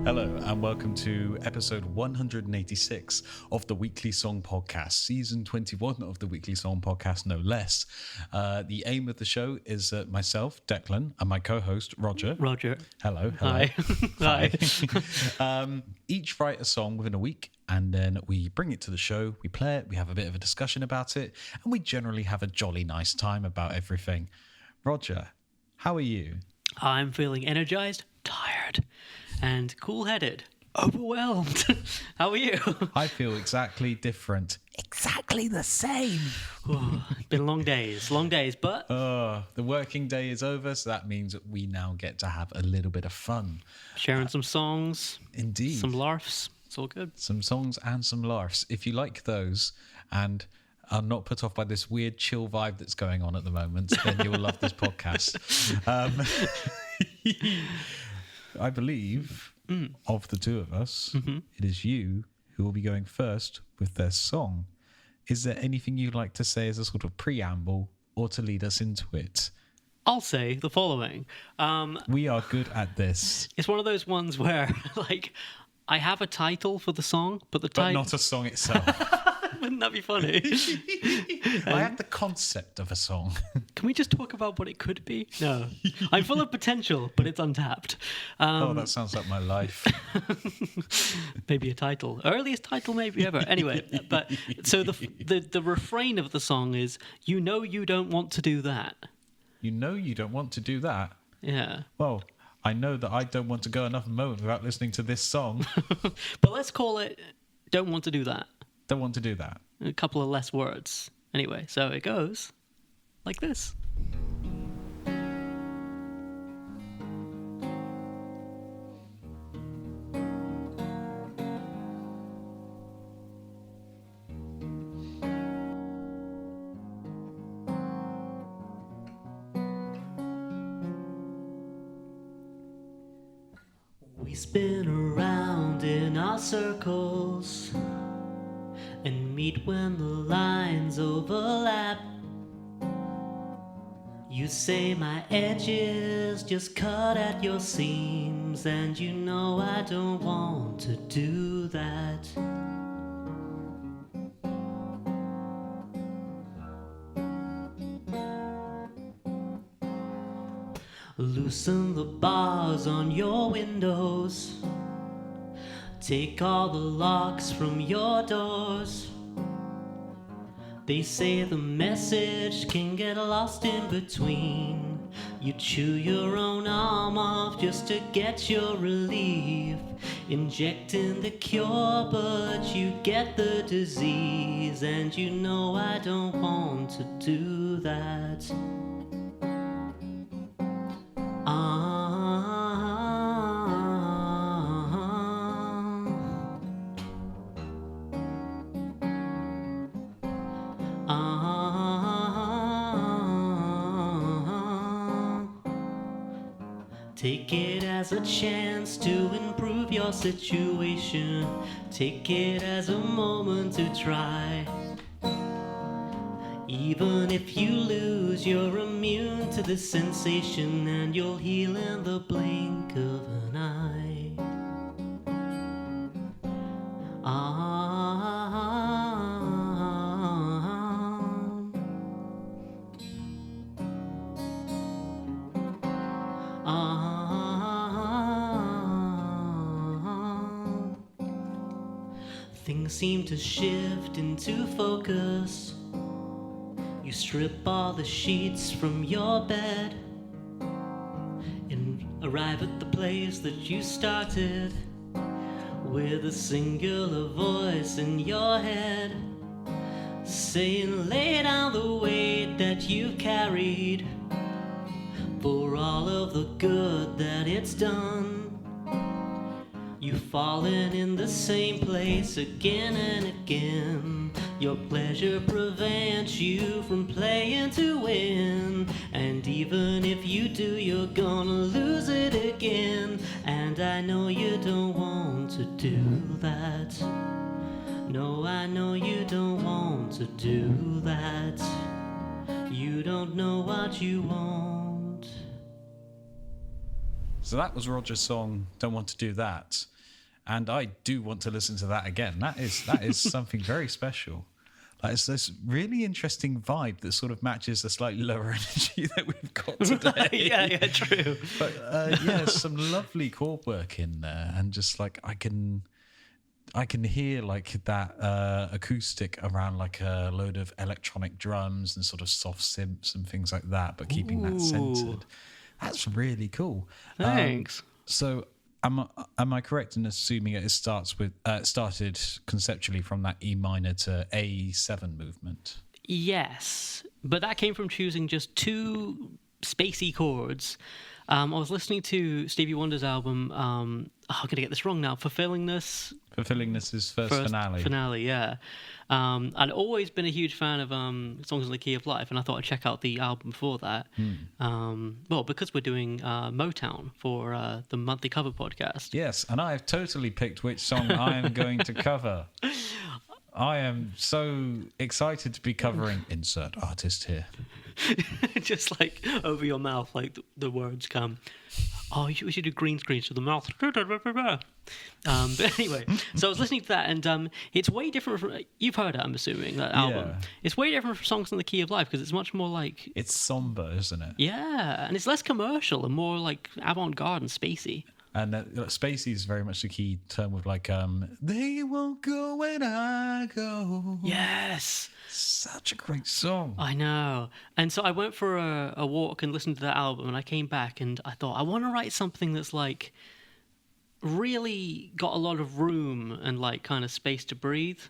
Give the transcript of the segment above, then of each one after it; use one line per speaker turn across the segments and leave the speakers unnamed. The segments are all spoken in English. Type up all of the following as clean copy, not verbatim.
Hello and welcome to episode 186 of the Weekly Song Podcast, season 21 of the Weekly Song Podcast, no less. The aim of the show is myself, Declan, and my co-host, Roger. Hello.
Hi.
Hi. Each write a song within a week, and then we bring it to the show, we play it, we have a bit of a discussion about it, and we generally have a jolly nice time about everything. Roger, how are you?
I'm feeling energized, tired, and cool-headed. Overwhelmed. How are you?
I feel exactly different. Exactly the same.
Been long days, but...
The working day is over, so that means that we now get to have a little bit of fun.
Sharing some songs.
Indeed.
Some larfs. It's all good.
Some songs and some larfs. If you like those and are not put off by this weird chill vibe that's going on at the moment, then you will love this podcast. I believe of the two of us, it is you who will be going first with their song. Is there anything you'd like to say as a sort of preamble or to lead us into it?
I'll say the following.
We are good at this.
It's one of those ones where, I have a title for the song, but the title...
But not a song itself.
Wouldn't that be funny?
I have the concept of a song.
Can we just talk about what it could be? No. I'm full of potential, but it's untapped.
That sounds like my life.
Maybe a title. Earliest title maybe ever. Anyway, but so the refrain of the song is, you know you don't want to do that.
You know you don't want to do that?
Yeah.
Well, I know that I don't want to go enough moment without listening to this song.
But let's call it Don't Want to Do That.
Don't want to do that.
A couple of less words. Anyway, so it goes like this. We spin around in our circles and meet when the lines overlap. You say my edges just cut at your seams, and you know I don't want to do that. Loosen the bars on your windows. Take all the locks from your doors. They say the message can get lost in between. You chew your own arm off just to get your relief. Injecting the cure, but you get the disease. And you know I don't want to do that. Take it as a chance to improve your situation. Take it as a moment to try. Even if you lose, you're immune to this sensation, and you'll heal in the blink of an eye. Things seem to shift into focus. You strip all the sheets from your bed and arrive at the place that you started, with a singular voice in your head saying, lay down the weight that you've carried, for all of the good that it's done. You've fallen in the same place again and again. Your pleasure prevents you from playing to win. And even if you do, you're gonna lose it again. And I know you don't want to do that. No, I know you don't want to do that. You don't know what you want.
So that was Roger's song, Don't Want to Do That. And I do want to listen to that again. That is something very special. Like, it's this really interesting vibe that sort of matches the slightly lower energy that we've got today.
yeah, true.
But yeah, some lovely chord work in there, and just like I can hear like that acoustic around like a load of electronic drums and sort of soft synths and things like that, but keeping that centered. That's really cool.
Thanks.
So am I correct in assuming it started conceptually from that E minor to A7 movement?
Yes, but that came from choosing just two spacey chords. I was listening to Stevie Wonder's album, I'm going to get this wrong now, Fulfillingness.
Fulfillingness' first finale.
Finale, yeah. I'd always been a huge fan of Songs in the Key of Life, and I thought I'd check out the album before that. Well, because we're doing Motown for the monthly cover podcast.
Yes, and I have totally picked which song I am going to cover. I am so excited to be covering insert artist here.
Just like over your mouth, like the words come. Oh, we should do green screens to the mouth. But anyway, so I was listening to that, and it's way different from... You've heard it, I'm assuming, that album.
Yeah.
It's way different from Songs in the Key of Life, because it's much more like...
It's somber, isn't it?
Yeah, and it's less commercial and more like avant-garde and spacey.
And spacey is very much the key term with like, they won't go when I go.
Yes.
Such a great song.
I know. And so I went for a walk and listened to that album, and I came back and I thought, I want to write something that's like really got a lot of room and like kind of space to breathe.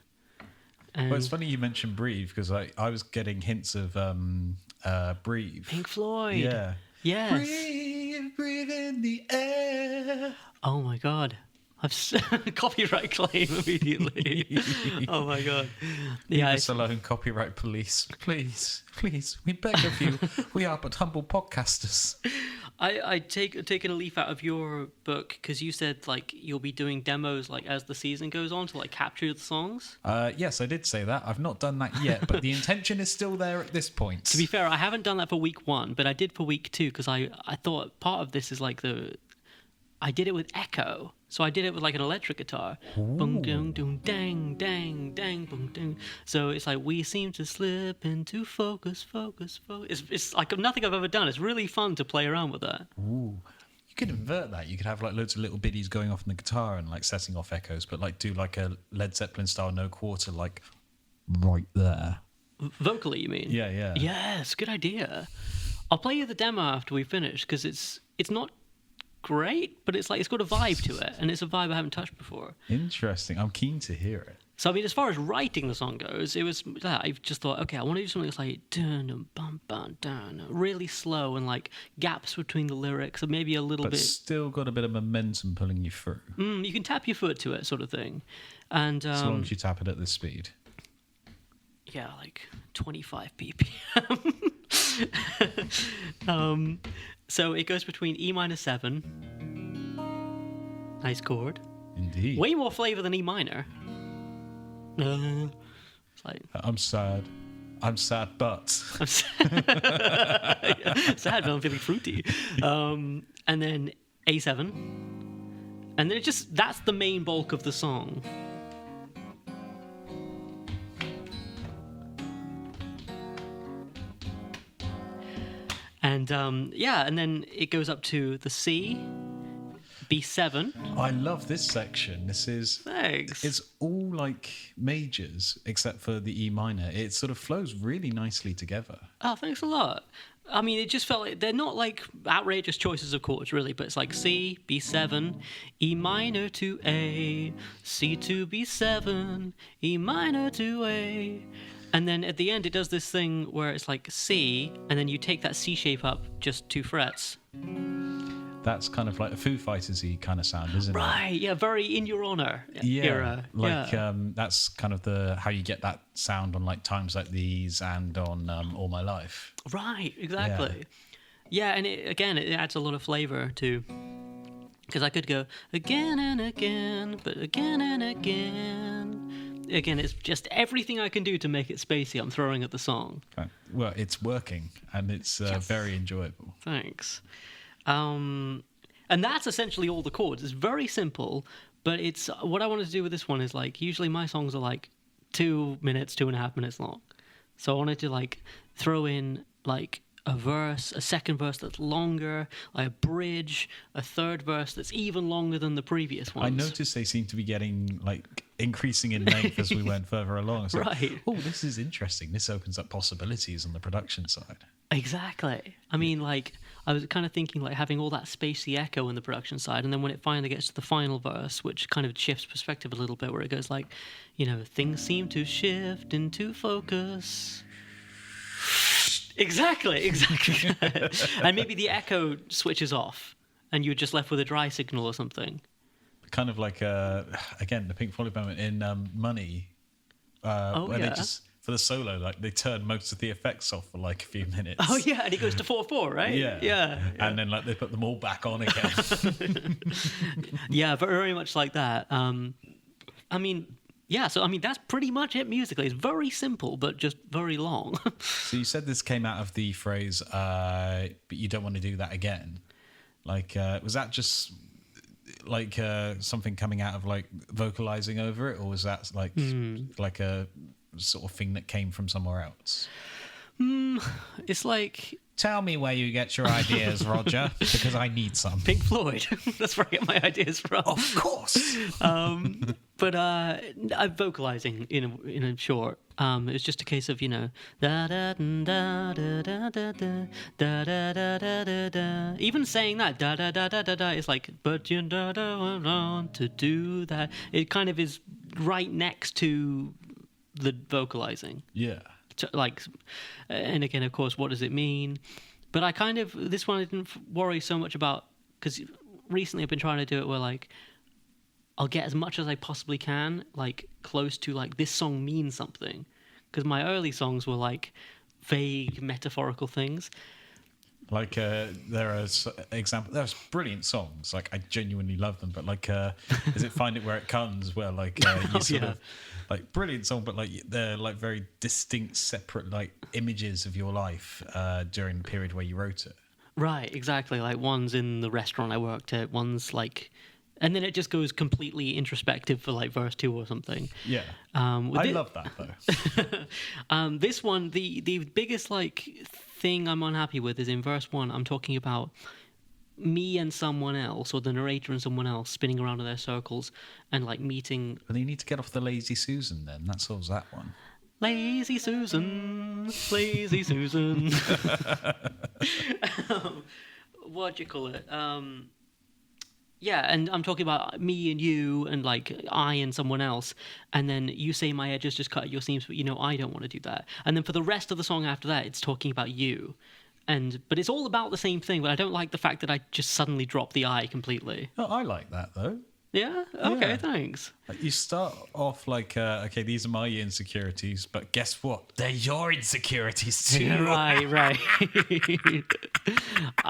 And
well, it's funny you mentioned Breathe, because I was getting hints of Breathe.
Pink Floyd.
Yeah.
Yes.
Breathe, breathe in the air.
Oh my God. I've copyright claim immediately. Oh my God.
Leave
Yeah,
us alone, copyright police. Please, we beg of you. We are but humble podcasters.
I taken a leaf out of your book because you said like you'll be doing demos like as the season goes on to like capture the songs.
Yes, I did say that. I've not done that yet, but the intention is still there at this point.
To be fair, I haven't done that for week 1, but I did for week 2 because I thought part of this is like I did it with echo. So I did it with like an electric guitar. Boom, ding, ding, dang, dang, dang, boom, ding. So it's like we seem to slip into focus. It's like nothing I've ever done. It's really fun to play around with that.
Ooh. You could invert that. You could have like loads of little biddies going off in the guitar and like setting off echoes, but like do like a Led Zeppelin style no quarter, like right there.
Vocally, you mean?
Yeah.
Yes, good idea. I'll play you the demo after we finish because it's not great, but it's like it's got a vibe to it, and it's a vibe I haven't touched before.
Interesting. I'm keen to hear it.
So I mean, as far as writing the song goes, it was I just thought, okay, I want to do something that's like dun bum bum dun, really slow and like gaps between the lyrics, and maybe a little
But
bit.
still got a bit of momentum pulling you through.
You can tap your foot to it, sort of thing, and
As long as you tap it at this speed.
yeah, like 25 ppm. So it goes between E minor 7, nice chord,
Indeed.
way more flavor than E minor. It's like
I'm sad, but
I'm sad, but I'm feeling fruity. And then A7, and then that's the main bulk of the song. And and then it goes up to the C, B7.
I love this section.
Thanks.
It's all like majors except for the E minor. It sort of flows really nicely together.
Oh, thanks a lot. I mean, it just felt like they're not like outrageous choices of chords, really, but it's like C, B7, E minor to A, C to B7, E minor to A. And then at the end, it does this thing where it's like C, and then you take that C shape up just 2 frets.
That's kind of like a Foo Fighters-y kind of sound, isn't it?
Right, yeah, very In Your Honor era.
Like
yeah.
that's kind of how you get that sound on like Times Like These and on All My Life.
Right, exactly. Yeah, and it adds a lot of flavor too. Because I could go again and again, but again and again. Again, it's just everything I can do to make it spacey I'm throwing at the song.
Okay. Well, it's working, and it's very enjoyable.
Thanks. And that's essentially all the chords. It's very simple, but it's what I wanted to do with this one is like usually my songs are like 2 minutes, 2.5 minutes long. So I wanted to like throw in like a verse, a second verse that's longer, like a bridge, a third verse that's even longer than the previous ones.
I noticed they seem to be getting like increasing in length as we went further along. It's like,
Right.
oh, this is interesting. This opens up possibilities on the production side.
Exactly. I mean, like, I was kind of thinking, like, having all that spacey echo in the production side, and then when it finally gets to the final verse, which kind of shifts perspective a little bit, where it goes like, things seem to shift into focus. Exactly. And maybe the echo switches off, and you're just left with a dry signal or something.
Kind of like, again, the Pink Floyd moment in Money, where they just... For the solo, like they turn most of the effects off for like a few minutes.
Oh yeah, and it goes to 4/4, right? Yeah.
And then like they put them all back on again.
Yeah, very much like that. I mean, that's pretty much it musically. It's very simple, but just very long.
So you said this came out of the phrase, but you don't want to do that again. Like, was that just like something coming out of like vocalizing over it, or was that like like a sort of thing that came from somewhere else?
It's like...
Tell me where you get your ideas, Roger, because I need some.
Pink Floyd. That's where I get my ideas from.
Of course.
But I'm vocalizing in a short. It's just a case of, da da da da da da da da da da da da. Even saying that da da da da da da is like, but you don't want to do that. It kind of is right next to the vocalizing.
Yeah.
Like, and again, of course, what does it mean? But this one I didn't worry so much about, because recently I've been trying to do it where like I'll get as much as I possibly can, like close to like this song means something, because my early songs were like vague metaphorical things.
Like there's brilliant songs, like I genuinely love them, but like is it Find It Where It Comes, where like you sort of like brilliant song, but like they're like very distinct separate like images of your life during the period where you wrote it. Right,
exactly. Like one's in the restaurant I worked at, one's like, and then it just goes completely introspective for like verse 2 or something.
Yeah. I love that though.
This one, the biggest like thing I'm unhappy with is in verse 1, I'm talking about me and someone else, or the narrator and someone else spinning around in their circles and like meeting.
Well, you need to get off the Lazy Susan then. That solves that one.
Lazy Susan, Lazy Susan. What do you call it? Yeah, and I'm talking about me and you and like I and someone else, and then you say my edges just cut at your seams, but I don't want to do that. And then for the rest of the song after that, it's talking about you. But it's all about the same thing, but I don't like the fact that I just suddenly drop the I completely.
Oh, I like that though.
Yeah? Okay,
Yeah.
Thanks.
Like you start off like, okay, these are my insecurities, but guess what? They're your insecurities too.
Right.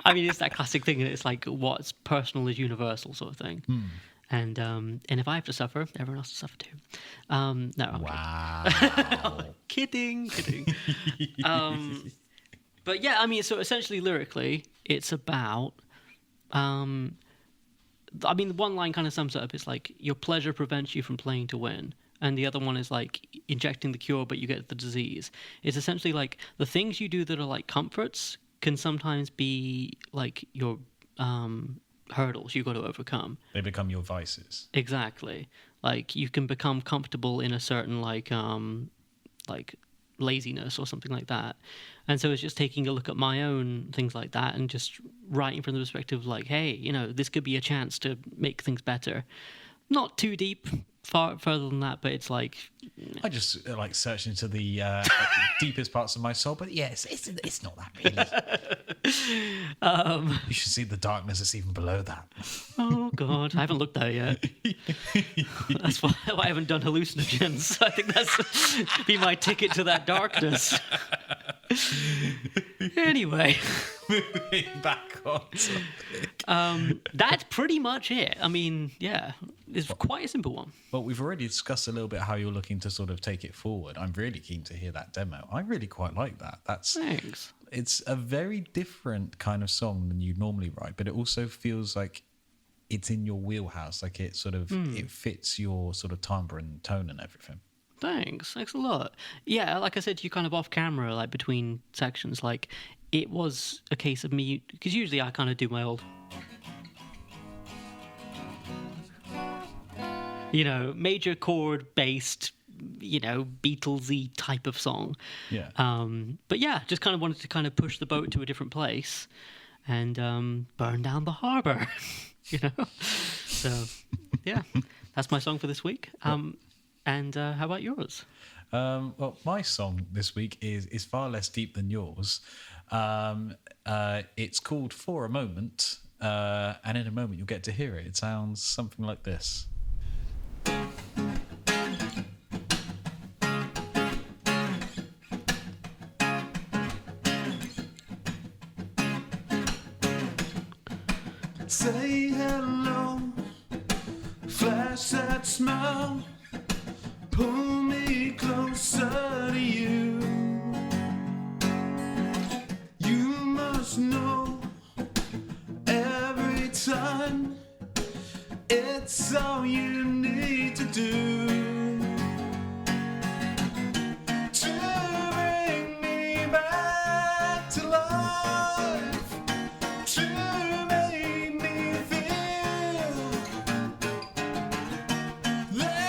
I mean, it's that classic thing, and it's like what's personal is universal sort of thing. And if I have to suffer, everyone else will suffer too. No, I'm
Wow.
kidding. But yeah, I mean, so essentially lyrically, it's about... I mean, one line kind of sums it up. It's like, your pleasure prevents you from playing to win. And the other one is like, injecting the cure, but you get the disease. It's essentially like, the things you do that are like comforts can sometimes be like your hurdles you got to overcome.
They become your vices.
Exactly. Like, you can become comfortable in a certain like laziness or something like that. And so it's just taking a look at my own things like that and just writing from the perspective of like, hey, this could be a chance to make things better. Not too deep, far further than that, but it's like...
I just like search into the deepest parts of my soul, but yes, it's not that really. You should see the darkness that's even below that.
Oh, God. I haven't looked there yet. That's why I haven't done hallucinogens. I think that's be my ticket to that darkness. Anyway.
Moving back on.
That's pretty much it. I mean, yeah, it's quite a simple one.
Well, we've already discussed a little bit how you're looking to sort of take it forward. I'm really keen to hear that demo. I really quite like that.
Thanks.
It's a very different kind of song than you normally write, but it also feels like it's in your wheelhouse. Like it sort of it fits your sort of timbre and tone and everything.
Thanks a lot. Yeah, like I said to you kind of off camera, like between sections, like it was a case of me, because usually I kind of do my old, major chord based, Beatlesy type of song.
Yeah.
But yeah, just kind of wanted to kind of push the boat to a different place and burn down the harbor, So yeah, that's my song for this week. And how about yours?
Well, my song this week is far less deep than yours. It's called For a Moment, and in a moment you'll get to hear it. It sounds something like this.
Say hello, flash that smile, pull me closer to you. You must know every time it's all you need to do to bring me back to life, to make me feel that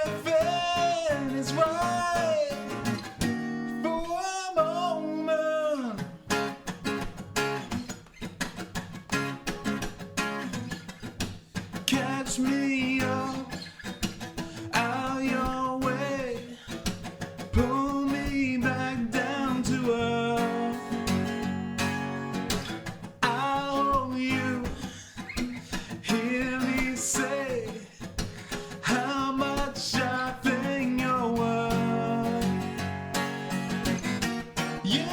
everything is right for a moment. Catch me up out your way, pull me back down to earth. I'll hold you, hear me say how much I think you're worth. You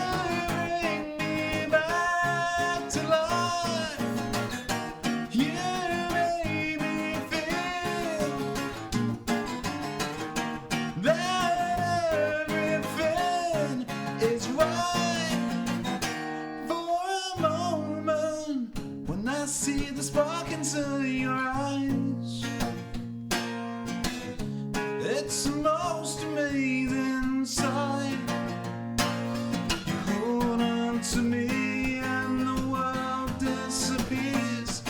bring me back to life. You make me feel that everything is right for a moment. When I see the spark inside your eyes, it's the most amazing sight. You hold on to me and the world disappears.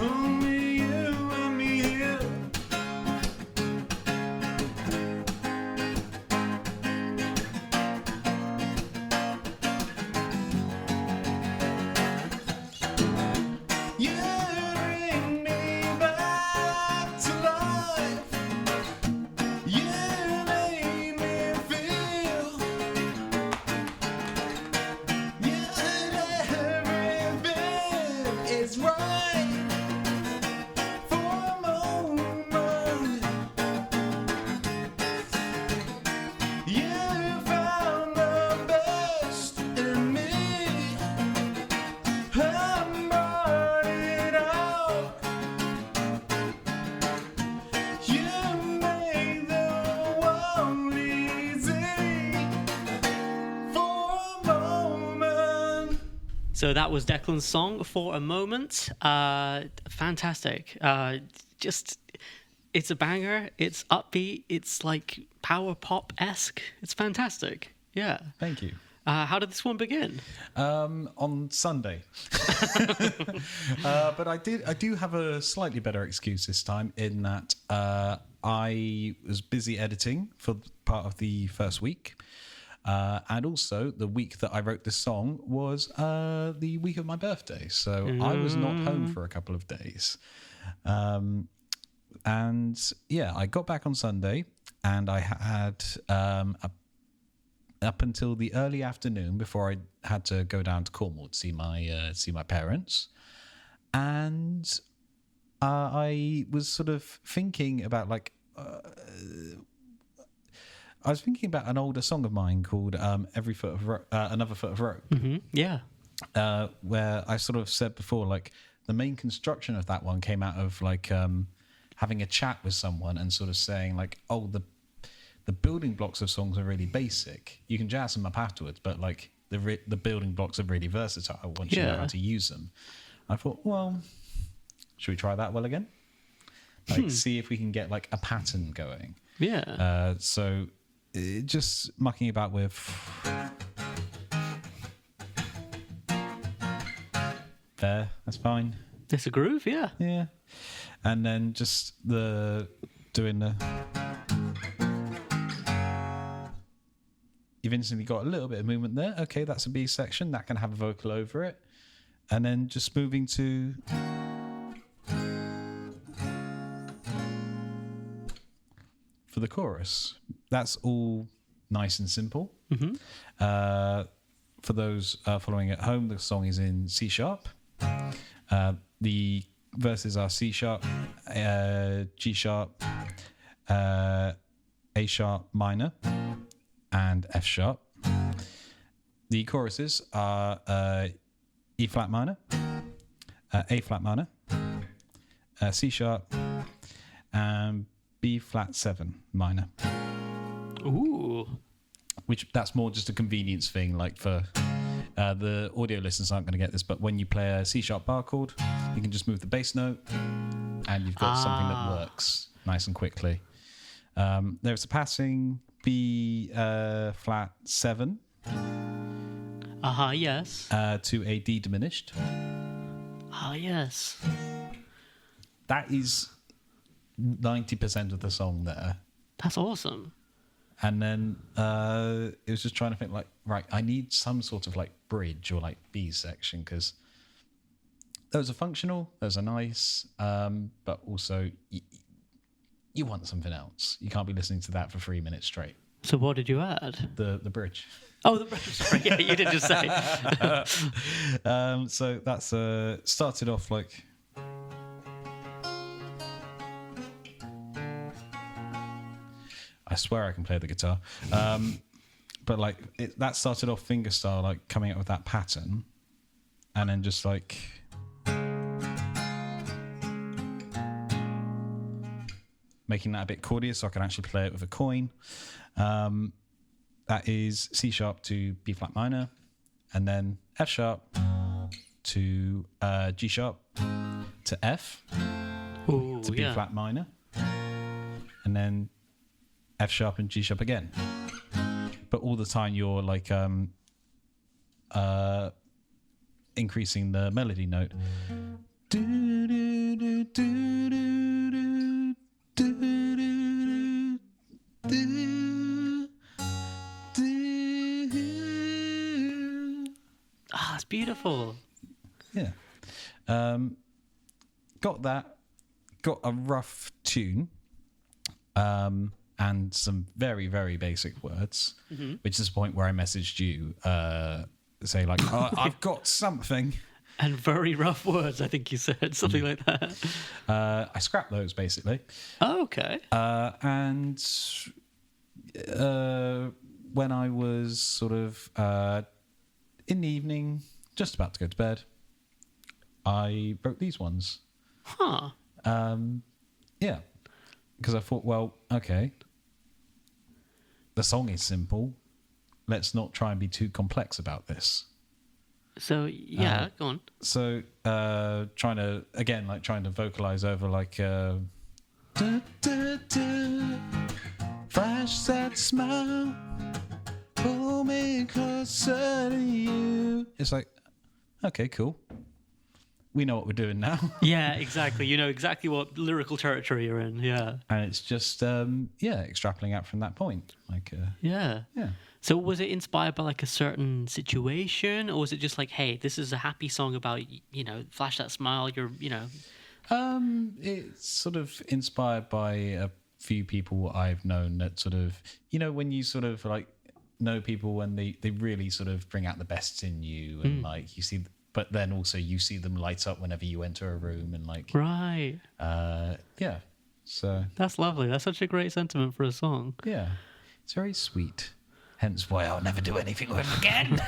Only you and me here. You bring me back to life. You make me feel everything is right for a moment. You found the best in me. I'm brought it out. You made the world easy for a moment.
So that was Declan's song For a Moment. Fantastic. It's a banger. It's upbeat. It's like power pop-esque. It's fantastic. Yeah.
Thank you.
How did this one begin?
On Sunday. But I do have a slightly better excuse this time in that I was busy editing for part of the first week. And also the week that I wrote this song was the week of my birthday. So I was not home for a couple of days. And yeah, I got back on Sunday and I had up until the early afternoon before I had to go down to Cornwall to see my parents. And I was sort of thinking about I was thinking about an older song of mine called Another Foot of Rope.
Mm-hmm. Yeah.
Where I sort of said before, like the main construction of that one came out of like having a chat with someone and sort of saying like, oh, the building blocks of songs are really basic. You can jazz them up afterwards, but like the building blocks are really versatile once you know how to use them. I thought, well, should we try that well again? Like, see if we can get like a pattern going.
Yeah.
So just mucking about with there. That's fine.
It's a groove, yeah.
Yeah. And then just doing the. You've instantly got a little bit of movement there. Okay, that's a B section. That can have a vocal over it. And then just moving to. For the chorus. That's all nice and simple.
Mm-hmm.
For those following at home, the song is in C sharp. The verses are C sharp, G sharp, A sharp minor, and F sharp. The choruses are E flat minor, A flat minor, C sharp, and B flat 7 minor.
Ooh.
Which that's more just a convenience thing, like for the audio listeners aren't going to get this, but when you play a C sharp bar chord, you can just move the bass note and you've got something that works nice and quickly. There's a passing B flat 7
Yes.
to a D diminished.
Yes.
That is 90% of the song there.
That's awesome.
And then it was just trying to think like, right, I need some sort of like bridge or like B section, because those are functional, those are nice, but also you want something else. You can't be listening to that for 3 minutes straight.
So what did you add?
The bridge.
Oh, the bridge. Sorry, yeah, you did just say.
So that's started off like. I swear I can play the guitar. But like that started off fingerstyle, like coming up with that pattern. And then just like making that a bit chordier so I can actually play it with a coin. That is C sharp to B flat minor, and then F sharp to G sharp to F
Ooh,
to B
yeah.
flat minor, and then F sharp and G sharp again. But all the time you're like increasing the melody note.
It's beautiful.
Yeah. Got that. Got a rough tune. And some very, very basic words, which is the point where I messaged you, say like, oh, I've got something.
And very rough words, I think you said, something like that.
I scrapped those, basically.
Oh, okay.
And when I was sort of in the evening, just about to go to bed, I wrote these ones.
Huh.
Yeah. Because I thought, well, okay, the song is simple. Let's not try and be too complex about this.
So, yeah, go on.
So, trying to vocalize over like, du, du, du, flash that smile, pull me closer to you. It's like, okay, cool. We know what we're doing now.
Yeah, exactly. You know exactly what lyrical territory you're in. Yeah.
And it's just, extrapolating out from that point. Like,
Yeah.
yeah.
So was it inspired by like a certain situation, or was it just like, hey, this is a happy song about, flash that smile,
It's sort of inspired by a few people I've known that sort of, when you sort of like know people when they really sort of bring out the best in you, and like you see, but then also you see them light up whenever you enter a room, and like,
Right.
yeah. So
That's lovely. That's such a great sentiment for a song.
yeah, it's very sweet. Hence why I'll never do anything with it again.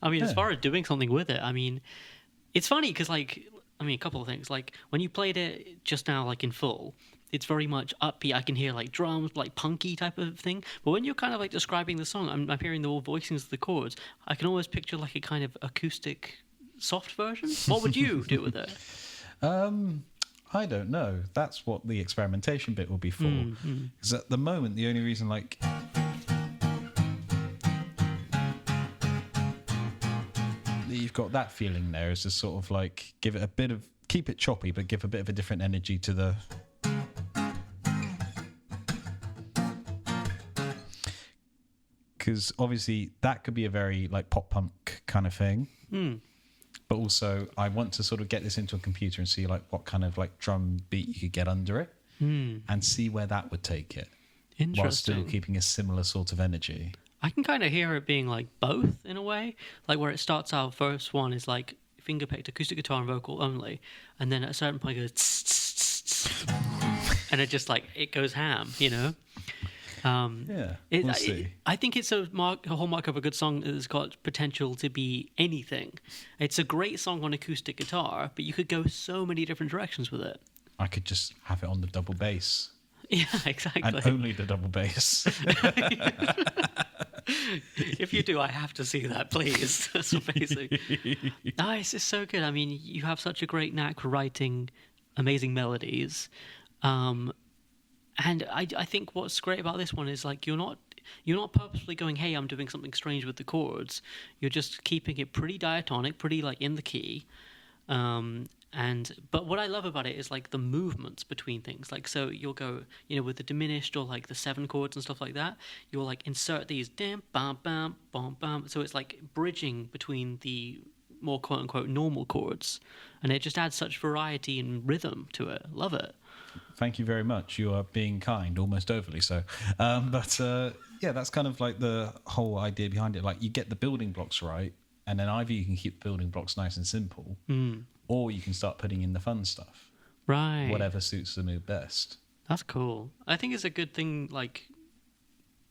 I mean, as far as doing something with it, I mean, it's funny because, a couple of things. Like, when you played it just now, like, in full, it's very much upbeat. I can hear, like, drums, like, punky type of thing. But when you're kind of, like, describing the song, I'm hearing the all voicings of the chords. I can always picture, like, a kind of acoustic soft version? What would you do with it?
I don't know. That's what the experimentation bit will be for. Because at the moment, the only reason like you've got that feeling there is just sort of like give it a bit of, keep it choppy, but give a bit of a different energy to the. Because obviously that could be a very like pop punk kind of thing. But also I want to sort of get this into a computer and see like what kind of like drum beat you could get under it and see where that would take it.
Interesting.
While still keeping a similar sort of energy.
I can kind of hear it being like both in a way. Like where it starts out, first one is like finger picked acoustic guitar and vocal only. And then at a certain point it goes tss, tss, tss, tss, and it just like, it goes ham, you know?
We'll see.
I think it's a hallmark of a good song that's got potential to be anything. It's a great song on acoustic guitar, but you could go so many different directions with it.
I could just have it on the double bass.
Yeah, exactly.
And only the double bass.
If you do, I have to see that, please. That's amazing. Nice, it's so good. I mean, you have such a great knack for writing amazing melodies. And I think what's great about this one is like you're not purposely going, hey, I'm doing something strange with the chords. You're just keeping it pretty diatonic, pretty like in the key. But what I love about it is like the movements between things. Like so you'll go, you know, with the diminished or like the 7 chords and stuff like that, you'll like insert these dim bam bam bam bam. So it's like bridging between the more quote unquote normal chords. And it just adds such variety and rhythm to it. Love it.
Thank you very much. You are being kind, almost overly so. Yeah, that's kind of like the whole idea behind it. Like you get the building blocks right, and then either you can keep the building blocks nice and simple, or you can start putting in the fun stuff.
Right.
Whatever suits the mood best.
That's cool. I think it's a good thing, like,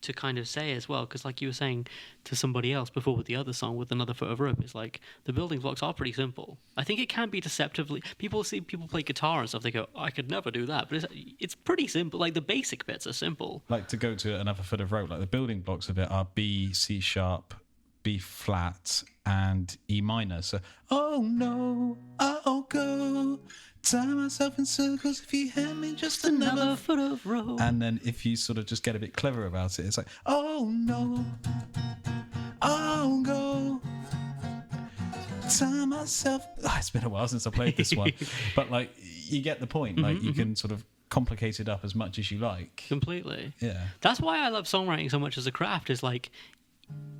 to kind of say as well, because like you were saying to somebody else before with the other song with Another Foot of Rope, it's like the building blocks are pretty simple. I think it can be deceptively, people see people play guitar and stuff, they go, I could never do that, but it's pretty simple. Like the basic bits are simple.
Like to go to Another Foot of Rope, like the building blocks of it are B, C sharp, B flat, and E minor. So, oh no, I'll go tie myself in circles if you hand me just another
foot of rope.
And then if you sort of just get a bit clever about it, it's like, oh no, I'll go tie myself. Oh, it's been a while since I played this one, but like you get the point. Like you can sort of complicate it up as much as you like.
Completely.
Yeah.
That's why I love songwriting so much as a craft. Is like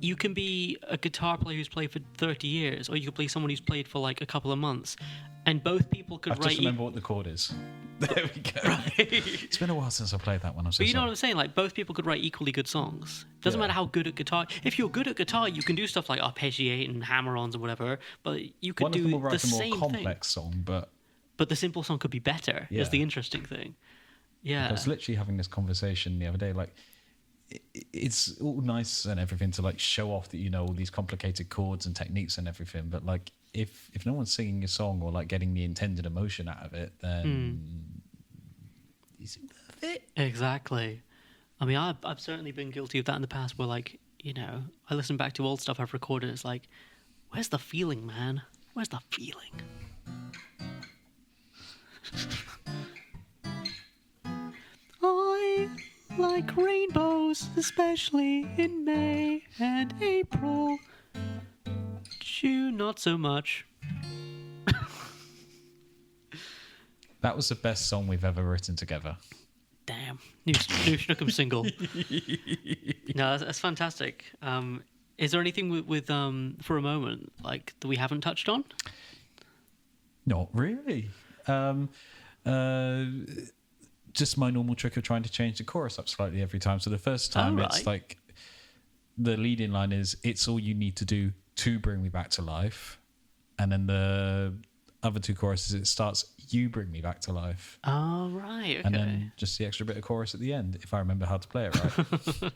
you can be a guitar player who's played for 30 years, or you could be someone who's played for like a couple of months, and both people could
I've
write.
Just remember what the chord is. There we go.
Right.
It's been a while since I played that one. I'm so
But you know
sorry.
what I'm saying? Like both people could write equally good songs. Doesn't matter how good at guitar. If you're good at guitar, you can do stuff like arpeggiate and hammer-ons and whatever. But you could
One of them
do
will
the
write a more
same
complex song, but
the simple song could be better.
Yeah.
Is the interesting thing. Yeah.
I was literally having this conversation the other day. Like, it's all nice and everything to like show off that you know all these complicated chords and techniques and everything, but like if no one's singing your song or like getting the intended emotion out of it, then is it worth it?
Exactly. I mean, I've certainly been guilty of that in the past where, like, you know, I listen back to old stuff I've recorded and it's like, where's the feeling, man? Where's the feeling? I like rainbows, especially in May and April. June, not so much.
That was the best song we've ever written together.
Damn. New Schnookums single. No, that's fantastic. Is there anything with For a Moment, like, that we haven't touched on?
Not really. Just my normal trick of trying to change the chorus up slightly every time. So the first time it's like the lead-in line is, it's all you need to do to bring me back to life. And then the other two choruses, it starts, you bring me back to life.
Oh, right, okay.
And then just the extra bit of chorus at the end, if I remember how to play it right.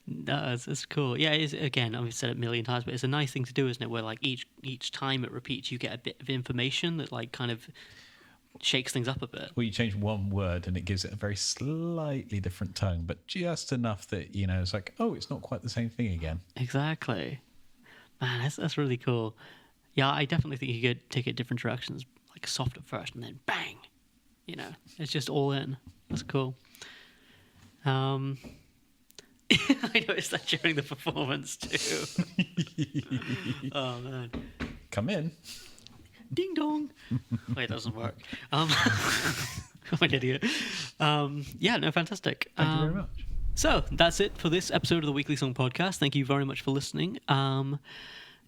No, it's cool. Yeah, it's, again, I've said it a million times, but it's a nice thing to do, isn't it? Where like each time it repeats, you get a bit of information that like kind of shakes things up a bit.
Well, you change one word and it gives it a very slightly different tone, but just enough that, you know, it's like, oh, it's not quite the same thing again.
Exactly. Man, that's really cool. Yeah, I definitely think you could take it different directions, like soft at first and then bang. You know, it's just all in. That's cool. I noticed that during the performance too. Oh man.
Come in.
Ding dong. Wait, that doesn't work. I'm an idiot. Yeah, no, fantastic.
Thank you very much.
So that's it for this episode of the Weekly Song Podcast. Thank you very much for listening.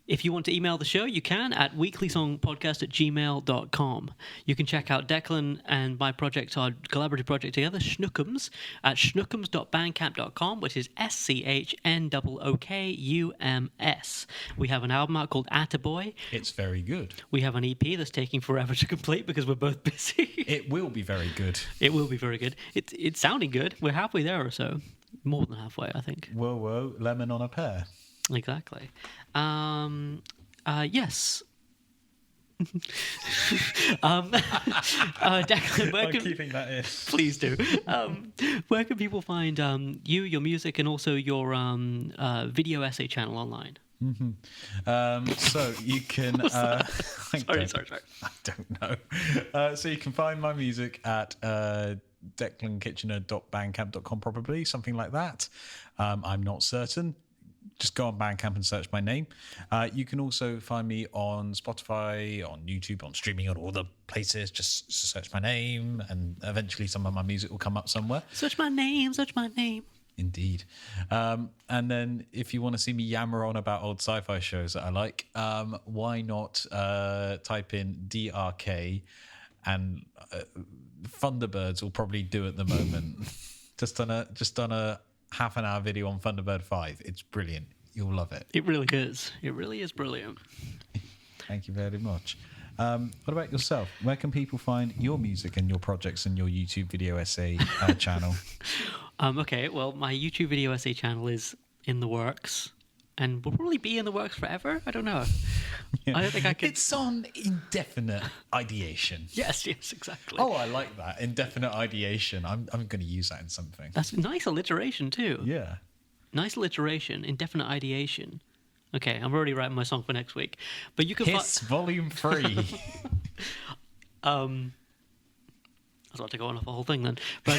If you want to email the show, you can at weeklysongpodcast@gmail.com. You can check out Declan and my project, our collaborative project together, Schnookums, at schnookums.bandcamp.com, which is SCHNOOKUMS. We have an album out called Attaboy.
It's very good.
We have an EP that's taking forever to complete because we're both busy.
It will be very good.
It will be very good. It's sounding good. We're halfway there or so. More than halfway, I think.
Whoa, whoa, lemon on a pear.
Exactly. Yes. Declan,
I'm keeping that in.
please do. Where can people find you, your music, and also your video essay channel online?
So you can.
Sorry.
I don't know. So you can find my music at declankitchener.bandcamp.com, probably something like that. I'm not certain. Just go on Bandcamp and search my name. You can also find me on Spotify, on YouTube, on streaming, on all the places. Just search my name, and eventually some of my music will come up somewhere.
Search my name. Search my name.
Indeed. And then if you want to see me yammer on about old sci-fi shows that I like, why not type in DRK, and Thunderbirds will probably do at the moment. just done a half an hour video on Thunderbird 5. It's brilliant. You'll love it.
It really is. It really is brilliant.
Thank you very much. What about yourself? Where can people find your music and your projects and your YouTube video essay channel?
Okay, well, my YouTube video essay channel is in the works and will probably be in the works forever. I don't know.
Yeah.
I don't think I could.
It's on indefinite ideation.
Yes, exactly.
Oh, I like that. Indefinite ideation. I'm going to use that in something.
That's nice alliteration too.
Yeah.
Nice alliteration, indefinite ideation. Okay, I'm already writing my song for next week. But you can
Hiss Volume 3.
I was about to go on off the whole thing then. But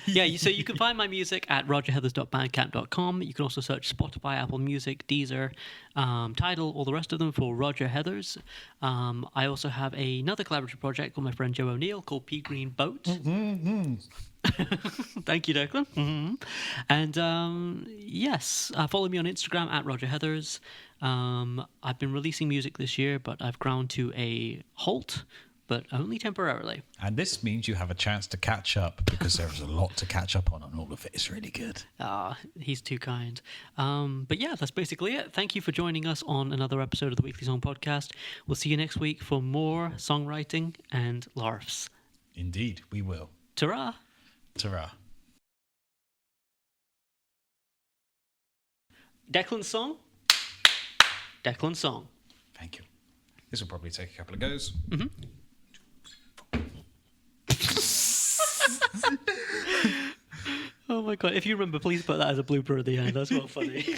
yeah, so you can find my music at rogerheathers.bandcamp.com. You can also search Spotify, Apple Music, Deezer, Tidal, all the rest of them for Roger Heathers. I also have another collaborative project with my friend Joe O'Neill called Pea Green Boat. Thank you, Declan. And yes, follow me on Instagram at Roger Heathers. I've been releasing music this year, but I've ground to a halt, but only temporarily.
And this means you have a chance to catch up, because there's a lot to catch up on, and all of it is really good.
He's too kind. But yeah, that's basically it. Thank you for joining us on another episode of the Weekly Song Podcast. We'll see you next week for more songwriting and larfs.
Indeed, we will.
Ta-ra!
Ta-ra.
Declan's song? Declan's song.
Thank you. This will probably take a couple of goes.
Oh my god, if you remember, please put that as a blooper at the end. That's not funny.